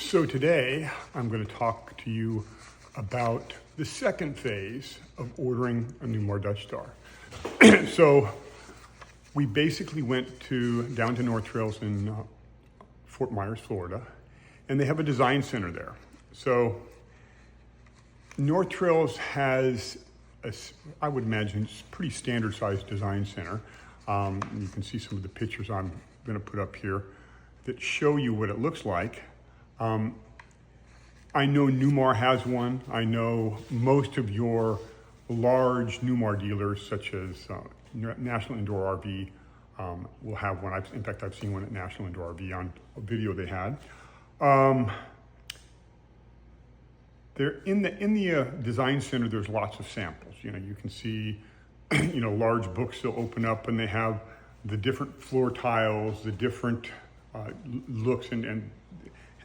So today I'm going to talk to you about the second phase of ordering a Newmar Dutch Star. So we basically went down to North Trails in Fort Myers, Florida, and they have a design center there. So North Trails has, I would imagine, it's a pretty standard sized design center. You can see some of the pictures I'm going to put up here that show you what it looks like. I know Newmar has one. I know most of your large Newmar dealers, such as National Indoor RV, will have one. In fact, I've seen one at National Indoor RV on a video they had. There in the design center, there's lots of samples. You know, you can see, large books they'll open up, and they have the different floor tiles, the different looks, and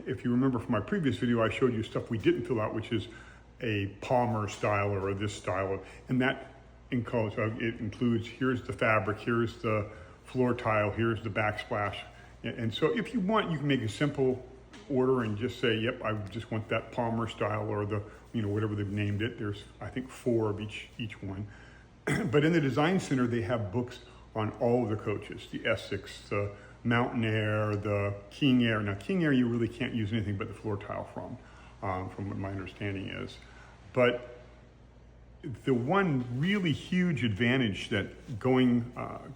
if you remember from my previous video, I showed you stuff we didn't fill out, which is a Palmer style or this style, and that it includes, here's the fabric, here's the floor tile, here's the backsplash. And so if you want, you can make a simple order and just say, yep, I just want that Palmer style, or the, whatever they've named it. There's, I think, 4 of each one. But in the design center, they have books on all of the coaches, the Essex, the Mountain Air, the King Air. Now, King Air, you really can't use anything but the floor tile from what my understanding is. But the one really huge advantage that going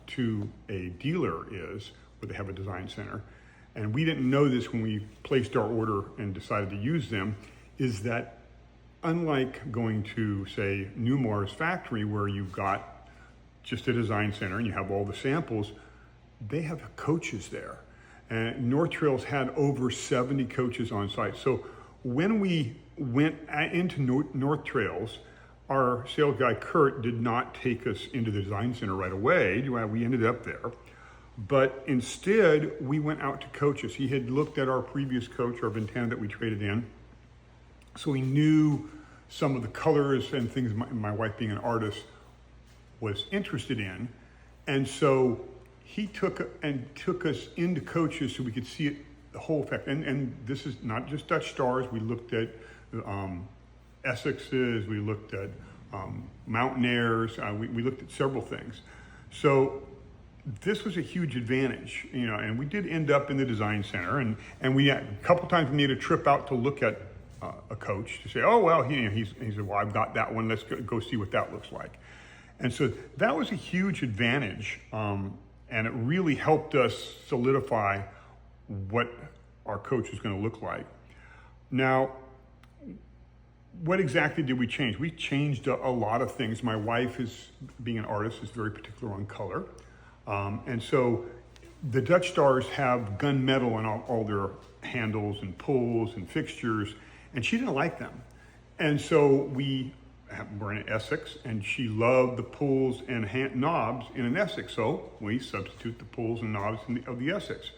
to a dealer is, where they have a design center, and we didn't know this when we placed our order and decided to use them, is that unlike going to, say, Newmar's factory, where you've got just a design center and you have all the samples, they have coaches there. And North Trails had over 70 coaches on site. So when we went into North Trails, our sales guy, Kurt, did not take us into the design center right away. We ended up there. But instead, we went out to coaches. He had looked at our previous coach, our Ventana that we traded in. So he knew some of the colors and things my wife, being an artist, was interested in. And so he took us into coaches so we could see it, the whole effect. And this is not just Dutch Stars. We looked at Essexes, we looked at Mountain Airs, we looked at several things. So this was a huge advantage, and we did end up in the design center, and we had, a couple times we made a trip out to look at a coach to say, oh, well, he said, well, I've got that one, let's go see what that looks like. And so that was a huge advantage. And it really helped us solidify what our coach was going to look like. Now, what exactly did we change? We changed a lot of things. My wife, being an artist, is very particular on color. And so the Dutch Stars have gunmetal on all their handles and pulls and fixtures, and she didn't like them. And so we're in an Essex, and she loved the pulls and knobs in an Essex, so we substitute the pulls and knobs of the Essex.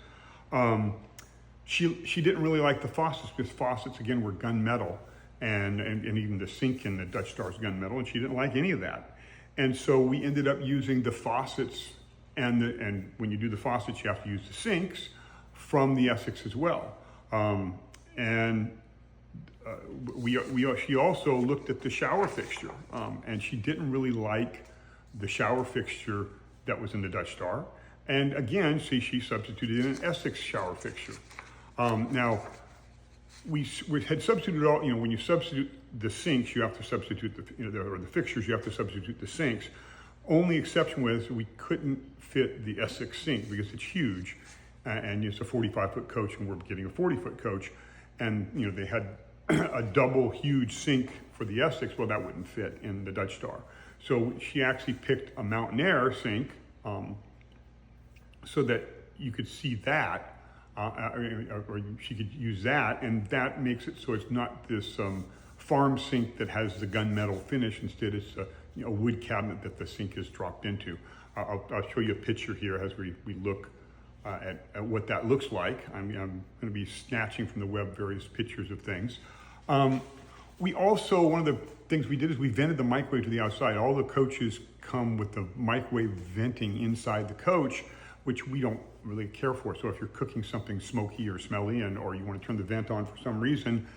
She didn't really like the faucets, because faucets, again, were gunmetal, and even the sink in the Dutch Star's gunmetal, and she didn't like any of that. And so we ended up using the faucets, and when you do the faucets, you have to use the sinks from the Essex as well. She also looked at the shower fixture, and she didn't really like the shower fixture that was in the Dutch Star. And again, she substituted in an Essex shower fixture. Now, we had substituted all, when you substitute the sinks, you have to substitute or the fixtures, you have to substitute the sinks. Only exception was we couldn't fit the Essex sink because it's huge, and it's a 45-foot coach, and we're getting a 40-foot coach. And, they had a double huge sink for the Essex. Well, that wouldn't fit in the Dutch Star. So she actually picked a Mountain Air sink so that you could see that, or she could use that, and that makes it so it's not this farm sink that has the gunmetal finish. Instead, it's a wood cabinet that the sink is dropped into. I'll show you a picture here as we look at what that looks like. I'm going to be snatching from the web various pictures of things. We also, one of the things we did is we vented the microwave to the outside. All the coaches come with the microwave venting inside the coach, which we don't really care for. So if you're cooking something smoky or smelly, or you want to turn the vent on for some reason,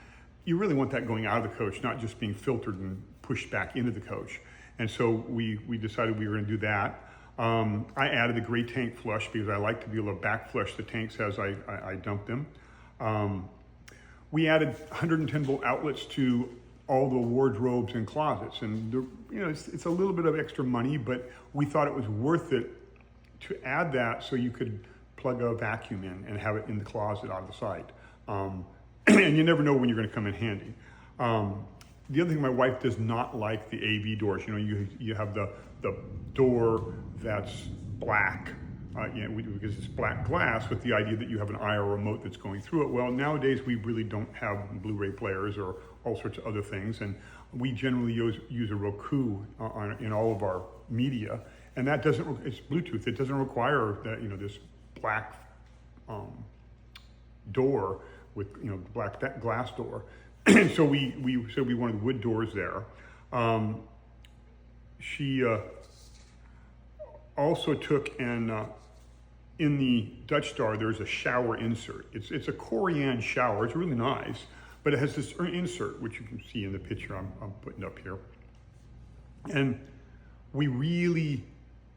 you really want that going out of the coach, not just being filtered and pushed back into the coach. And so we decided we were going to do that. I added the gray tank flush because I like to be able to back flush the tanks as I dump them. We added 110 volt outlets to all the wardrobes and closets, and it's a little bit of extra money, but we thought it was worth it to add that so you could plug a vacuum in and have it in the closet out of the sight. And you never know when you're going to come in handy. The other thing, my wife does not like the AV doors. You have the door that's black, because it's black glass, with the idea that you have an IR remote that's going through it. Well, nowadays we really don't have Blu-ray players or all sorts of other things, and we generally use a Roku in all of our media, and that it's Bluetooth. It doesn't require that this black door with black glass door. So we said we wanted wood doors there. She also took and in the Dutch Star there's a shower insert. It's a Corian shower. It's really nice, but it has this insert which you can see in the picture I'm putting up here. And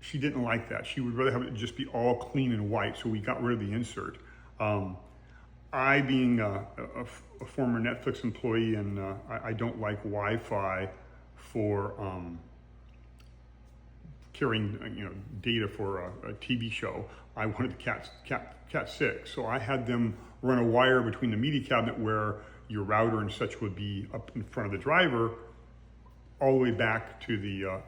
she didn't like that. She would rather have it just be all clean and white. So we got rid of the insert. I, being a former Netflix employee, and I don't like Wi-Fi for carrying data for a TV show. I wanted the Cat 6, so I had them run a wire between the media cabinet where your router and such would be up in front of the driver, all the way back to the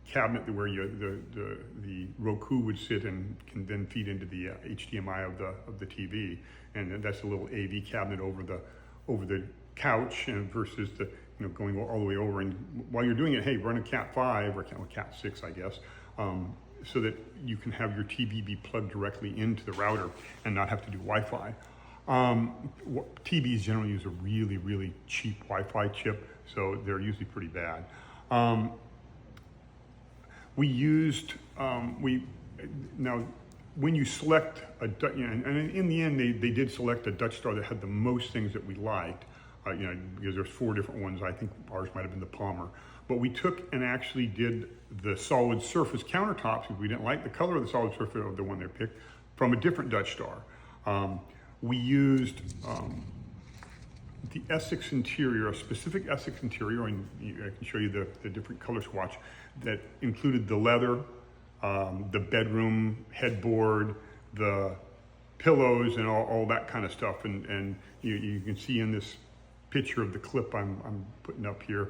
cabinet where the Roku would sit and can then feed into the HDMI of the TV, and that's a little AV cabinet over the couch, and versus the going all the way over. And while you're doing it, hey, run a Cat 5 or Cat 6, I guess, so that you can have your TV be plugged directly into the router and not have to do Wi-Fi. TVs generally use a really, really cheap Wi-Fi chip, so they're usually pretty bad. We used, now when you select and in the end they did select a Dutch Star that had the most things that we liked, because there's 4 different ones. I think ours might have been the Palmer. But we took and actually did the solid surface countertops, because we didn't like the color of the solid surface of the one they picked, from a different Dutch Star. We used the Essex interior, a specific Essex interior, and I can show you the different color swatch that included the leather, the bedroom headboard, the pillows, and all that kind of stuff. And you can see in this picture of the clip I'm putting up here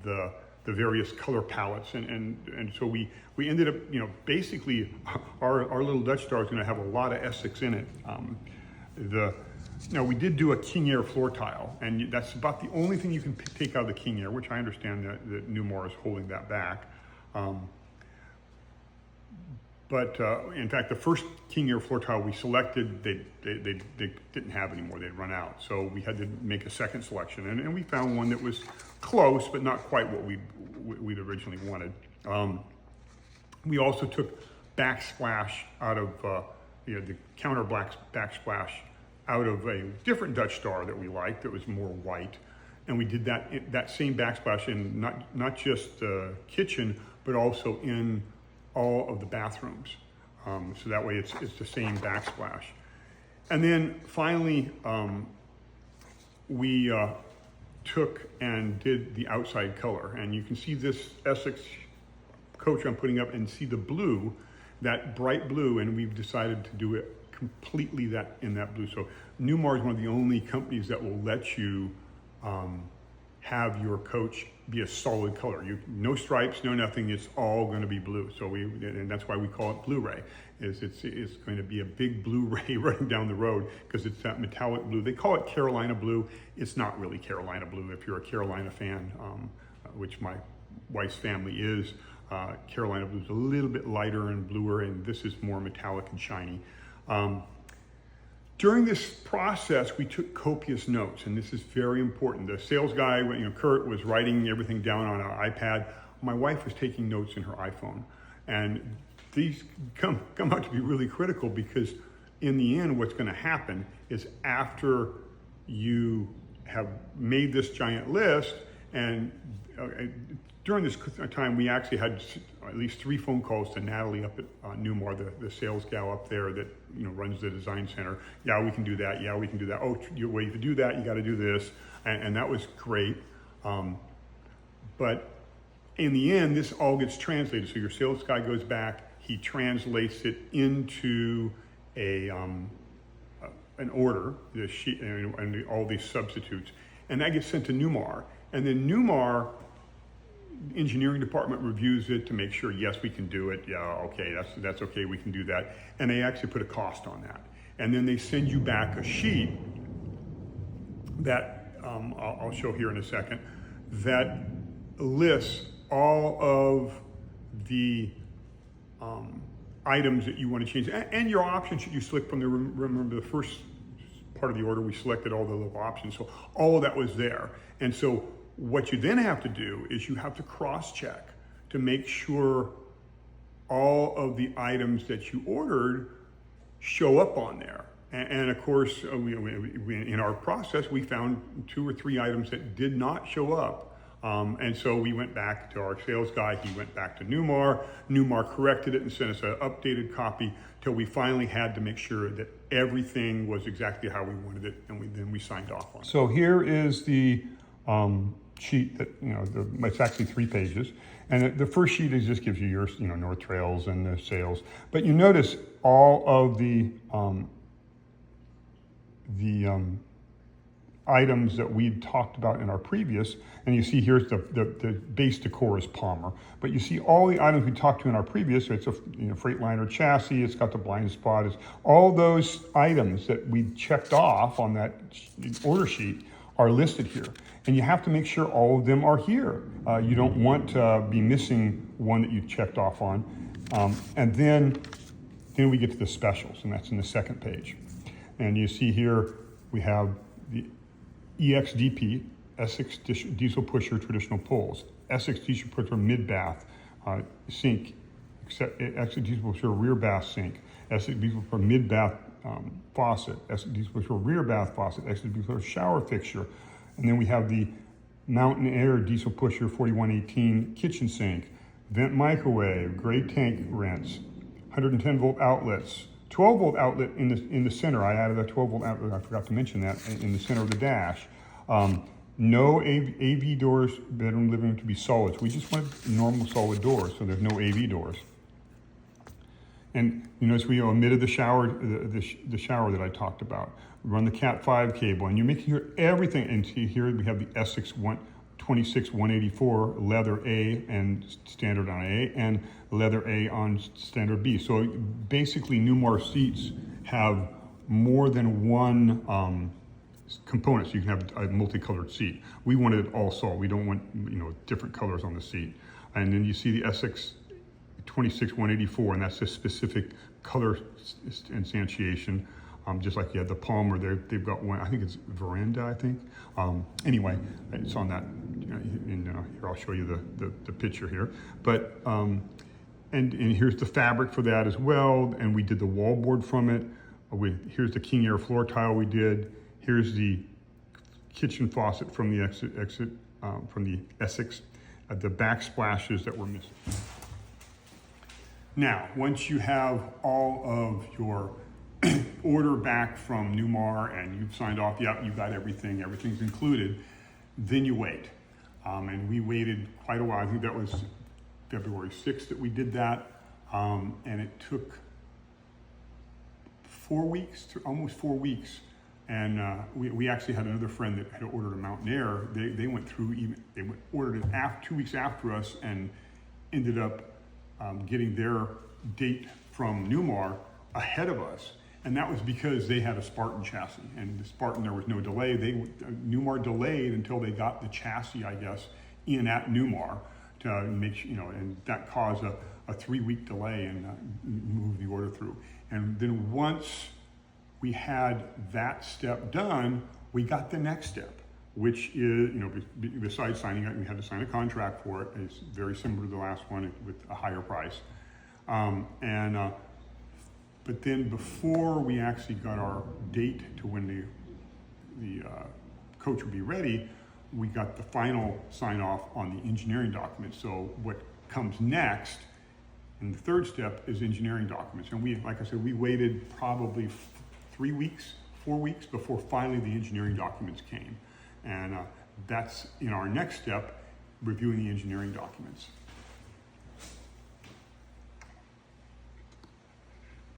the various color palettes, and so we ended up basically our little Dutch Star is going to have a lot of Essex in it. Now we did do a King Air floor tile, and that's about the only thing you can take out of the King Air, which I understand that Newmar is holding that back. But in fact, the first King Air floor tile we selected, they didn't have anymore. They'd run out. So we had to make a second selection, and we found one that was close, but not quite what we'd originally wanted. We also took backsplash out of the counter backsplash out of a different Dutch Star that we liked that was more white, and we did that same backsplash in not just the kitchen, but also in all of the bathrooms. So that way it's the same backsplash. And then finally, we took and did the outside color. And you can see this Essex coach I'm putting up and see the blue, that bright blue, and we've decided to do it completely in that blue. So Newmar is one of the only companies that will let you have your coach be a solid color. No stripes, no nothing. It's all going to be blue. So and that's why we call it Blu-ray. It's going to be a big Blu-ray running down the road because it's that metallic blue. They call it Carolina blue. It's not really Carolina blue. If you're a Carolina fan, which my wife's family is, Carolina blue is a little bit lighter and bluer, and this is more metallic and shiny. During this process, we took copious notes, and this is very important. The sales guy, Kurt, was writing everything down on an iPad. My wife was taking notes in her iPhone, and these come out to be really critical, because in the end, what's going to happen is after you have made this giant list, and during this time, we actually had at least 3 phone calls to Natalie up at Newmar, the sales gal up there that runs the design center. Yeah, we can do that. Yeah, we can do that. Oh, wait, to do that, you got to do this, and that was great. But in the end, this all gets translated. So your sales guy goes back, he translates it into an order, the sheet, and all these substitutes, and that gets sent to Newmar. And then Newmar engineering department reviews it to make sure, yes, we can do it. Yeah, okay, that's okay, we can do that. And they actually put a cost on that. And then they send you back a sheet that I'll show here in a second, that lists all of the items that you want to change, and your options that you select from the, remember the first part of the order, we selected all the little options. So all of that was there. And so what you then have to do is you have to cross-check to make sure all of the items that you ordered show up on there. And of course, we, in our process, we found 2 or 3 items that did not show up. And so we went back to our sales guy, he went back to Newmar. Newmar corrected it and sent us an updated copy till we finally had to make sure that everything was exactly how we wanted it, and then we signed off on it. So here is the sheet that, it's actually 3 pages. And the first sheet just gives you your, North Trails and the sales. But you notice all of the items that we talked about in our previous, and you see here's the base decor is Palmer, but you see all the items we talked to in our previous. So it's a Freightliner chassis, it's got the blind spot, it's all those items that we checked off on that order sheet are listed here. And you have to make sure all of them are here. You don't want to be missing one that you checked off on. And then we get to the specials, and that's in the second page. And you see here we have the EXDP, Essex diesel pusher traditional pulls, Essex diesel pusher mid-bath sink, Essex diesel pusher rear bath sink, Essex diesel pusher mid-bath faucet, Essex diesel pusher rear bath faucet, Essex diesel pusher shower fixture. And then we have the Mountain Air diesel pusher 4118 kitchen sink, vent microwave, gray tank rinse, 110 volt outlets, 12 volt outlet in the center. I added a 12 volt outlet, I forgot to mention that, in the center of the dash. No AV doors, bedroom, living room to be solid. So we just want normal solid doors, so there's no AV doors. And you notice we omitted the shower, the shower that I talked about. We run the Cat 5 cable, and you make here everything. And see here we have the Essex 26184 leather A and standard on A, and leather A on standard B. So basically, Newmar seats have more than one component, so you can have a multicolored seat. We wanted it all solid. We don't want different colors on the seat. And then you see the Essex 26184, and that's a specific color instantiation. Just like you had the Palmer, they've got one, I think it's Veranda, I think. Anyway, it's on that, here I'll show you the picture here. But, and here's the fabric for that as well, and we did the wallboard from it. Here's the King Air floor tile we did. Here's the kitchen faucet from the from the Essex, the backsplashes that were missing. Now, once you have all of your order back from Newmar and you've signed off, yep, you got everything, everything's included, then you wait. And we waited quite a while. I think that was February 6th that we did that. And it took 4 weeks, almost 4 weeks. And we actually had another friend that had ordered a Mountain Air. They went through, ordered it 2 weeks after us, and ended up getting their date from Newmar ahead of us. And that was because they had a Spartan chassis, and the Spartan, there was no delay. Newmar delayed until they got the chassis, I guess, in at Newmar to make, and that caused a 3-week delay and move the order through. And then once we had that step done, we got the next step, which is, besides signing it, we had to sign a contract for it. It's very similar to the last one with a higher price. But then before we actually got our date to when the coach would be ready, we got the final sign off on the engineering documents. So what comes next in the third step is engineering documents. And we, like I said, we waited probably 3 weeks, 4 weeks before finally the engineering documents came. And that's in our next step, reviewing the engineering documents.